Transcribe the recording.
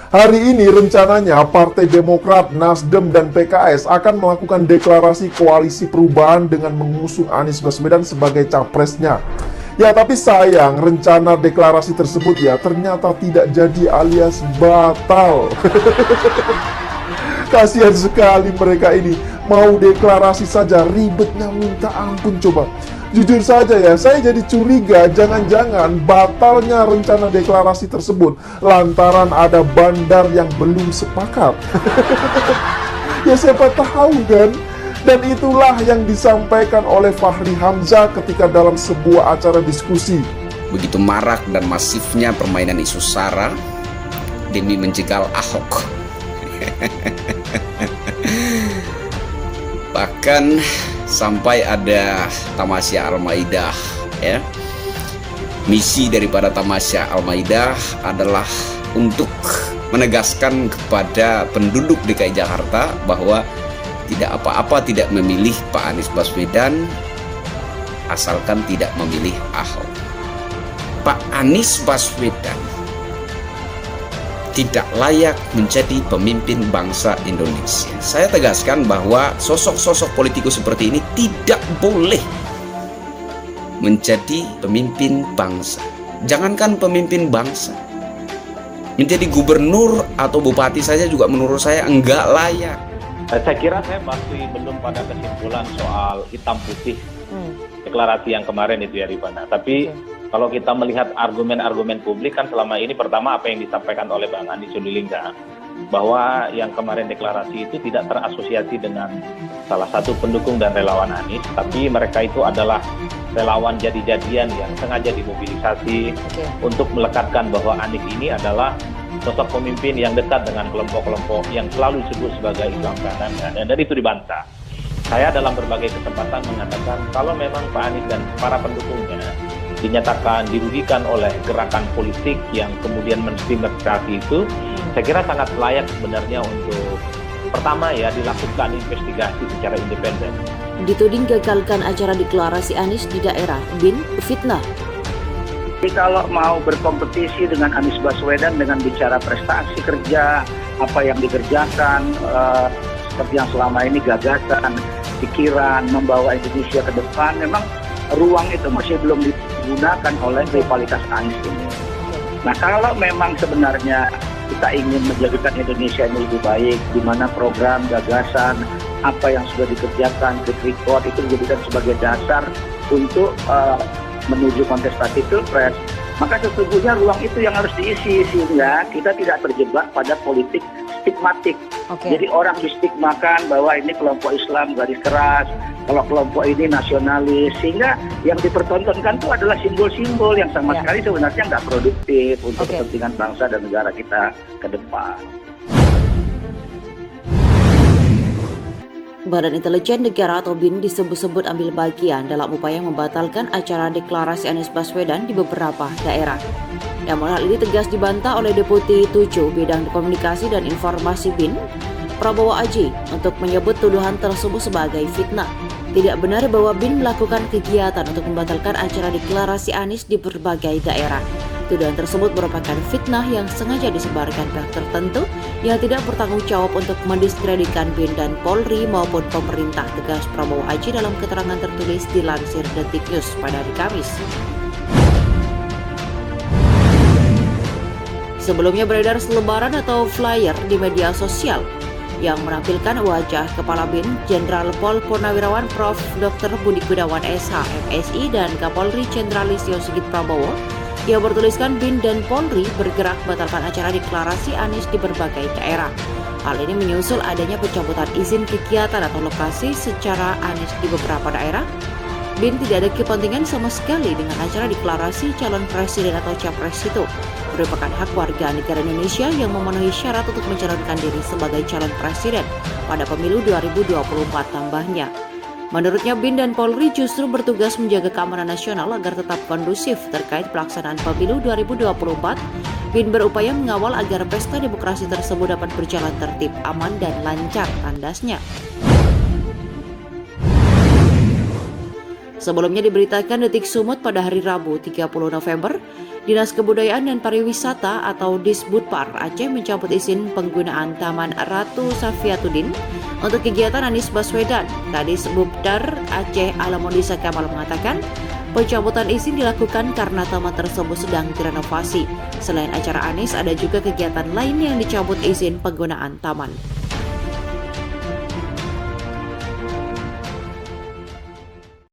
Hari ini rencananya Partai Demokrat, Nasdem, dan PKS akan melakukan deklarasi koalisi perubahan dengan mengusung Anies Baswedan sebagai capresnya. Ya, tapi sayang rencana deklarasi tersebut ya ternyata tidak jadi alias batal. Kasihan sekali mereka ini, mau deklarasi saja ribetnya minta ampun coba. Jujur saja ya, saya jadi curiga jangan-jangan batalnya rencana deklarasi tersebut lantaran ada bandar yang belum sepakat. Ya siapa tahu kan? Dan itulah yang disampaikan oleh Fahri Hamzah ketika dalam sebuah acara diskusi. Begitu marak dan masifnya permainan isu SARA demi menjegal Ahok. Bahkan sampai ada Tamasya Al-Maidah ya. Misi daripada Tamasya Al-Maidah adalah untuk menegaskan kepada penduduk DKI Jakarta bahwa tidak apa-apa tidak memilih Pak Anies Baswedan asalkan tidak memilih Ahok. Pak Anies Baswedan tidak layak menjadi pemimpin bangsa Indonesia. Saya tegaskan bahwa sosok-sosok politikus seperti ini tidak boleh menjadi pemimpin bangsa. Jangankan pemimpin bangsa, menjadi gubernur atau bupati saja juga menurut saya enggak layak. Saya kira saya masih belum pada kesimpulan soal hitam putih deklarasi yang kemarin itu ya Rifana. Tapi kalau kita melihat argumen-argumen publik kan selama ini, pertama apa yang disampaikan oleh Bang Andi Sundilingga, bahwa yang kemarin deklarasi itu tidak terasosiasi dengan salah satu pendukung dan relawan Anies, tapi mereka itu adalah relawan jadi-jadian yang sengaja dimobilisasi untuk melekatkan bahwa Anies ini adalah sosok pemimpin yang dekat dengan kelompok-kelompok yang selalu disebut sebagai Islam kanan, dan dari itu dibantah. Saya dalam berbagai kesempatan mengatakan kalau memang Pak Anies dan para pendukungnya dinyatakan dirugikan oleh gerakan politik yang kemudian menstigmatisasi itu, saya kira sangat layak sebenarnya untuk pertama ya dilakukan investigasi secara independen. Dituding gagalkan acara deklarasi Anies di daerah, BIN fitnah. Jadi kalau mau berkompetisi dengan Anies Baswedan dengan bicara prestasi kerja, apa yang dikerjakan, seperti yang selama ini gagasan, pikiran, membawa Indonesia ke depan, memang ruang itu masih belum digunakan oleh rivalitas Anies ini. Nah kalau memang sebenarnya kita ingin menjadikan Indonesia ini lebih baik, di mana program, gagasan, apa yang sudah dikerjakan, track record itu dijadikan sebagai dasar untuk menuju kontestasi Pilpres, maka sesungguhnya ruang itu yang harus diisi sehingga kita tidak terjebak pada politik stigmatik. Jadi orang distigmakan bahwa ini kelompok Islam garis keras, kalau kelompok ini nasionalis, sehingga yang dipertontonkan itu adalah simbol-simbol yang sama sekali sebenarnya nggak produktif untuk kepentingan bangsa dan negara kita ke depan. Badan Intelijen Negara atau BIN disebut-sebut ambil bagian dalam upaya membatalkan acara deklarasi Anies Baswedan di beberapa daerah. Namun hal ini tegas dibantah oleh Deputi 7 Bidang Komunikasi dan Informasi BIN, Prabowo Aji, untuk menyebut tuduhan tersebut sebagai fitnah. Tidak benar bahwa BIN melakukan kegiatan untuk membatalkan acara deklarasi Anies di berbagai daerah. Tuduhan tersebut merupakan fitnah yang sengaja disebarkan pihak tertentu yang tidak bertanggung jawab untuk mendiskreditkan BIN dan Polri maupun pemerintah, tegas Prabowo Aji dalam keterangan tertulis dilansir Detik News pada hari Kamis. Sebelumnya beredar selebaran atau flyer di media sosial yang menampilkan wajah Kepala BIN Jenderal Pol Purnawirawan Prof. Dr. Budi Gunawan SH, MSI, dan Kapolri Jenderal Listio Sigit Prabowo yang bertuliskan BIN dan Polri bergerak batalkan acara deklarasi Anies di berbagai daerah. Hal ini menyusul adanya pencabutan izin kegiatan atau lokasi secara Anies di beberapa daerah. BIN tidak ada kepentingan sama sekali dengan acara deklarasi calon presiden atau capres itu. Merupakan hak warga negara Indonesia yang memenuhi syarat untuk mencalonkan diri sebagai calon presiden pada pemilu 2024 tambahnya. Menurutnya BIN dan Polri justru bertugas menjaga keamanan nasional agar tetap kondusif terkait pelaksanaan pemilu 2024. BIN berupaya mengawal agar pesta demokrasi tersebut dapat berjalan tertib, aman, dan lancar, tandasnya. Sebelumnya diberitakan Detik Sumut pada hari Rabu 30 November, Dinas Kebudayaan dan Pariwisata atau Disbudpar Aceh mencabut izin penggunaan Taman Ratu Safiatuddin untuk kegiatan Anies Baswedan. Kadis Bupdar Aceh Alamudisa Kamal mengatakan, pencabutan izin dilakukan karena taman tersebut sedang direnovasi. Selain acara Anies, ada juga kegiatan lain yang dicabut izin penggunaan taman.